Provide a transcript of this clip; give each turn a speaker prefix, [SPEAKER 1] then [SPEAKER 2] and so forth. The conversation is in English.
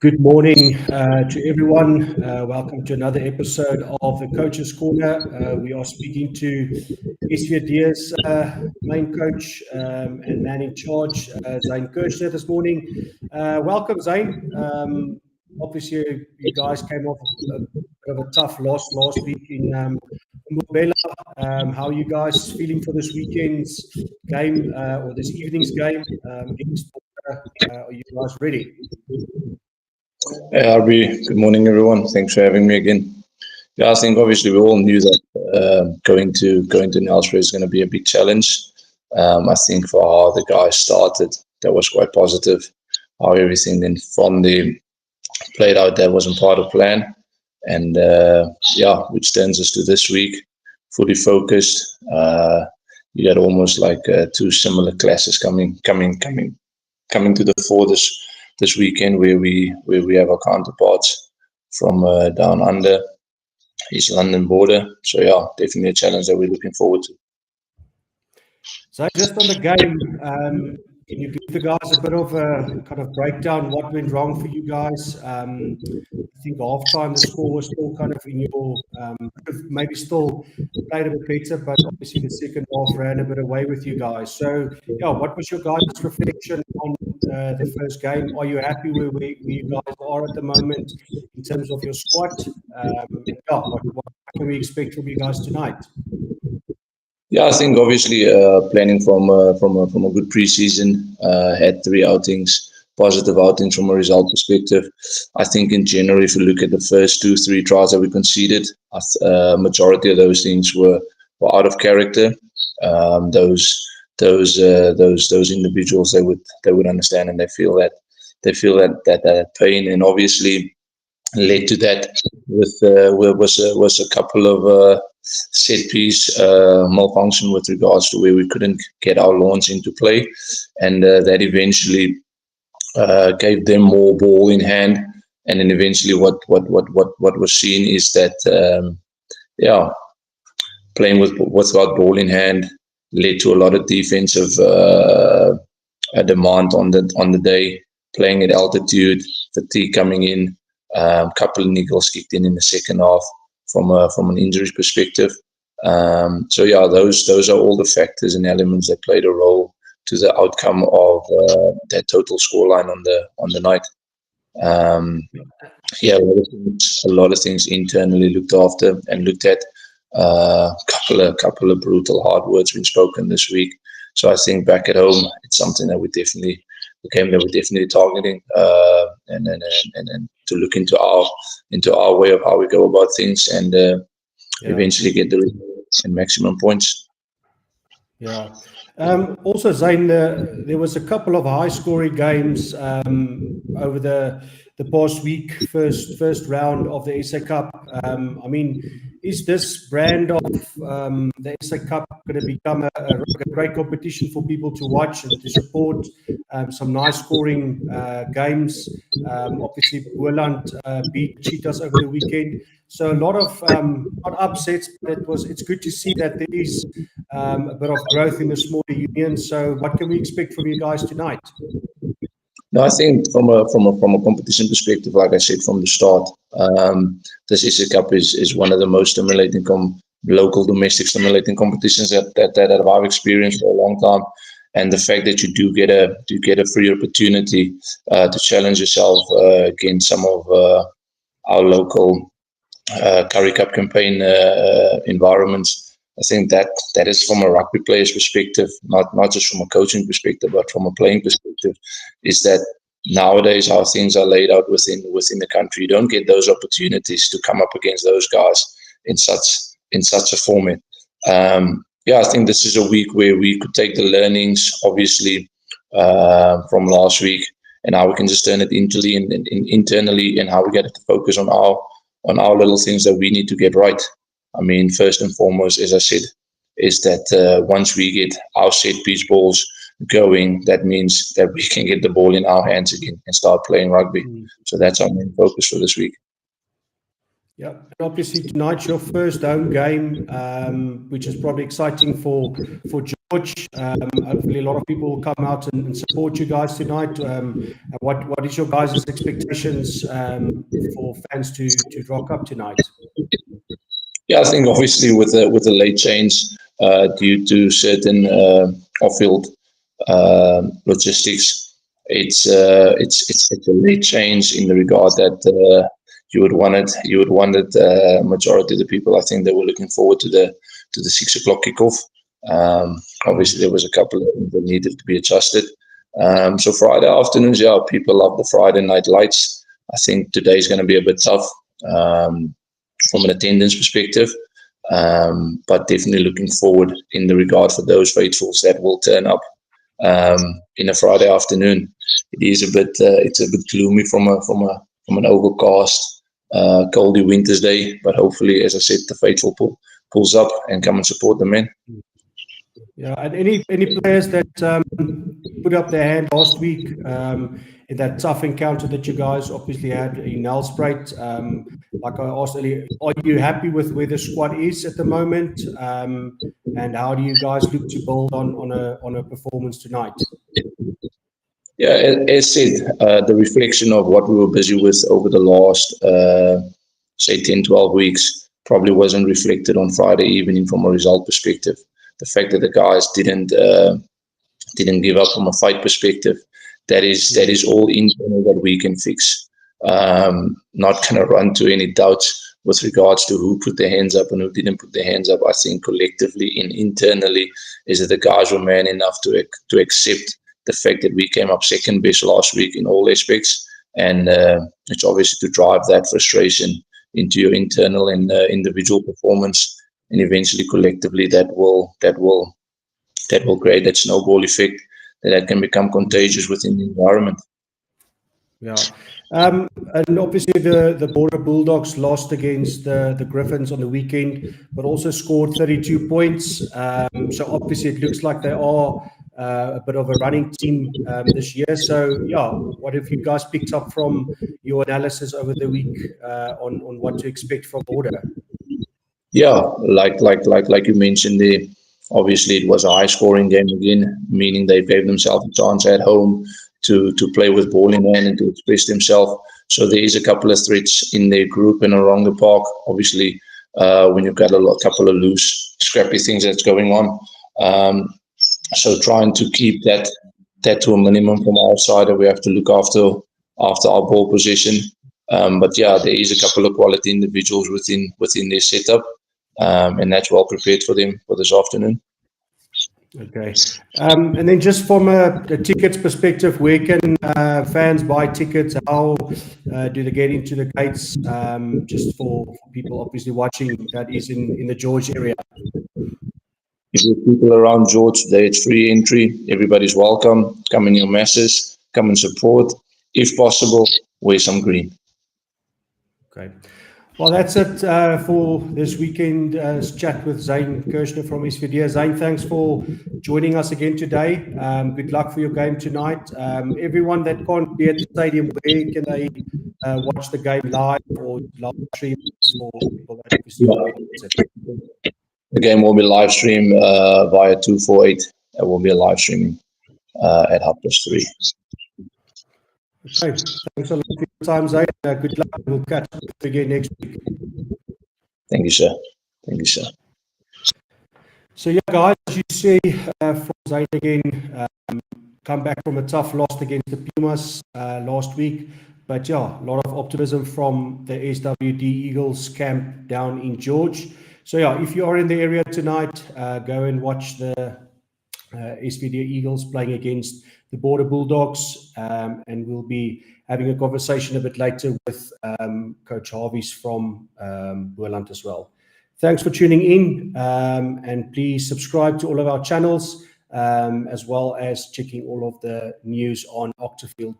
[SPEAKER 1] Good morning to everyone. Welcome to another episode of the Coach's Corner. We are speaking to SWD's main coach and man in charge, Zane Kirchner, this morning. Welcome, Zane. Obviously, you guys came off a bit of a tough loss last week in Mobela. How are you guys feeling for this weekend's game or this evening's game against are you guys ready?
[SPEAKER 2] Hey, Arby. Good morning, everyone. Thanks for having me again. Yeah, I think obviously we all knew that going to Nelspruit is going to be a big challenge. I think for how the guys started, that was quite positive. How everything then from the played out, that wasn't part of plan, and which turns us to this week, fully focused. You got almost like two similar classes coming to the fore this weekend, where we have our counterparts from down under East London border. So yeah, definitely a challenge that we're looking forward to.
[SPEAKER 1] So just on the game, can you give the guys a bit of a kind of breakdown what went wrong for you guys? I think halftime the score was still kind of in your maybe still played a bit better, but obviously the second half ran a bit away with you guys. So yeah, what was your guys' reflection on the first game? Are you happy where you guys are at the moment in terms of your squad? What can we expect from you guys tonight?
[SPEAKER 2] Yeah, I think obviously planning from a good preseason, had three outings, positive outings from a result perspective. I think in general, if you look at the first 2-3 trials that we conceded, majority of those things were out of character. Those individuals, they would understand, and they feel that pain, and obviously led to that was a couple of set piece malfunction with regards to where we couldn't get our lawns into play, and that eventually gave them more ball in hand. And then eventually what was seen is that playing without ball in hand led to a lot of defensive demand on the day, playing at altitude, fatigue coming in, couple of niggles kicked in the second half from an injuries perspective. So yeah, those are all the factors and elements that played a role to the outcome of that total scoreline on the night. A lot of things internally looked after and looked at. Couple of brutal hard words been spoken this week. So I think back at home, it's something that we're definitely targeting, and to look into our way of how we go about things, and eventually get the results and maximum points.
[SPEAKER 1] Yeah. Also, Zane, there was a couple of high-scoring games over the past week, first round of the SA Cup. I mean, is this brand of the SA Cup going to become a great competition for people to watch and to support? Some nice scoring games. Obviously, Boland beat Cheetahs over the weekend. So a lot of not upsets, but it's good to see that there is a bit of growth in the smaller union. So what can we expect from you guys tonight?
[SPEAKER 2] No, I think from a competition perspective, like I said from the start, this SA Cup is one of the most stimulating local domestic stimulating competitions that I've experienced for a long time. And the fact that you do get a free opportunity to challenge yourself against some of our local Currie Cup campaign environments, I think that is from a rugby player's perspective, not just from a coaching perspective, but from a playing perspective, is that nowadays how things are laid out within the country, you don't get those opportunities to come up against those guys in such a format. I think this is a week where we could take the learnings, obviously, from last week, and how we can just turn it internally, and how we get to focus on our little things that we need to get right. I mean, first and foremost, as I said, is that once we get our set piece balls going, that means that we can get the ball in our hands again and start playing rugby. So that's our main focus for this week.
[SPEAKER 1] Yeah, and obviously tonight's your first home game, which is probably exciting for Joe George. Hopefully, a lot of people will come out and support you guys tonight. What is your guys' expectations for fans to rock up tonight?
[SPEAKER 2] Yeah, I think obviously with the late change due to certain off-field logistics, it's a late change in the regard that you would want it. Majority of the people, I think, they were looking forward to the 6 o'clock kickoff. Obviously, there was a couple of things that needed to be adjusted. So Friday afternoons, yeah, people love the Friday night lights. I think today's going to be a bit tough from an attendance perspective, but definitely looking forward in the regard for those faithfuls that will turn up in a Friday afternoon. It is it's a bit gloomy from an overcast, coldy winter's day, but hopefully, as I said, the faithful pulls up and come and support the men.
[SPEAKER 1] Yeah, and any players that put up their hand last week in that tough encounter that you guys obviously had in Nelspruit, like I asked earlier, are you happy with where the squad is at the moment, and how do you guys look to build on a performance tonight?
[SPEAKER 2] Yeah, as said, the reflection of what we were busy with over the last, say, 10, 12 weeks probably wasn't reflected on Friday evening from a result perspective. The fact that the guys didn't give up from a fight perspective, that is all internal that we can fix. Not going to run to any doubts with regards to who put their hands up and who didn't put their hands up. I think collectively and internally is that the guys were man enough to accept the fact that we came up second best last week in all aspects, and it's obviously to drive that frustration into your internal and individual performance, and eventually collectively that will create that snowball effect that can become contagious within the environment.
[SPEAKER 1] Yeah. And obviously the Border Bulldogs lost against the Griffins on the weekend, but also scored 32 points. So obviously it looks like they are a bit of a running team this year. So yeah, what have you guys picked up from your analysis over the week on what to expect from Border?
[SPEAKER 2] Yeah, like you mentioned there, obviously it was a high scoring game again, meaning they gave themselves a chance at home to play with ball in hand and to express themselves. So there is a couple of threats in their group and around the park. Obviously, when you've got a couple of loose, scrappy things that's going on. So trying to keep that to a minimum from our side, and we have to look after our ball position. But yeah, there is a couple of quality individuals within their setup, and that's well prepared for them for this afternoon.
[SPEAKER 1] Okay. And then just from a tickets perspective, where can fans buy tickets? How do they get into the gates? Just for people obviously watching that is in the George area.
[SPEAKER 2] If you people around George, there it's free entry. Everybody's welcome. Come in your masses. Come and support. If possible, wear some green.
[SPEAKER 1] Okay. Well, that's it for this weekend's chat with Zane Kirchner from SWD. Zane, thanks for joining us again today. Good luck for your game tonight. Everyone that can't be at the stadium, where can they watch the game live or live stream for people that obviously
[SPEAKER 2] The game will be live streamed via 248. It will be a live streaming at 3:30.
[SPEAKER 1] Okay, thanks a lot for your time, Zane. Good luck. We'll catch up again next week.
[SPEAKER 2] Thank you, sir. Thank you, sir.
[SPEAKER 1] So yeah, guys, as you see from Zane again, come back from a tough loss against the Pumas last week. But yeah, a lot of optimism from the SWD Eagles camp down in George. So yeah, if you are in the area tonight, go and watch the SWD Eagles playing against the Border Bulldogs, and we'll be having a conversation a bit later with Coach Harvey's from Boland as well. Thanks for tuning in, and please subscribe to all of our channels, as well as checking all of the news on Octafield